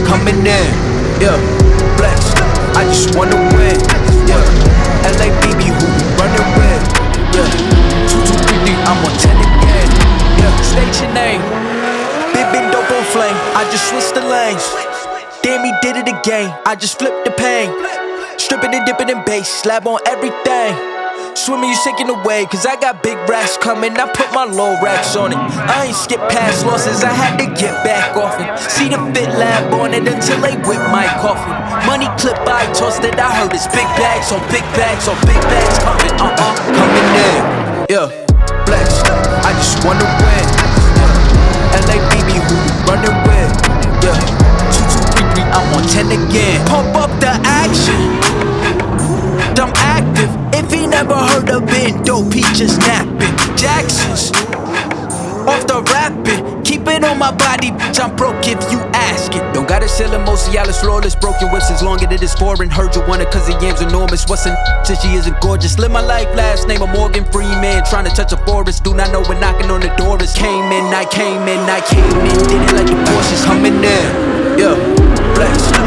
Coming in, yeah, flex. I just wanna win, yeah. LABB, who we running with, yeah. 2233, I'm on 10 again, yeah. State your name, big dope on flame. I just switched the lanes. Damn, he did it again. I just flipped the pain. Stripping and dipping in bass, slab on everything. Swimming, you sinking away, cause I got big racks coming. I put my low racks on it. I ain't skip past losses, I had to get back off it. See the fit lab on it until they whip my coffin. Money clip, I tossed it, I heard it's big bags on big bags on big bags coming, coming in. Yeah, flex, I just wanna win. LABB, who we running with, yeah. 2233, I'm on 10 again. Pump up the action, I'm active. If he never heard of it, dope, he just napping. Jackson's off the rapping. Keep it on my body, bitch, I'm broke if you ask it. Don't gotta sell Mosialis, flawless, broken whips as long as it is foreign. Heard you want it cause the yam's enormous. What's in since she isn't gorgeous? Live my life, last name of Morgan Freeman. Trying to touch a forest, do not know when knocking on the door is. Came in, I came in, did it like the Porsches coming in. Yeah, flex.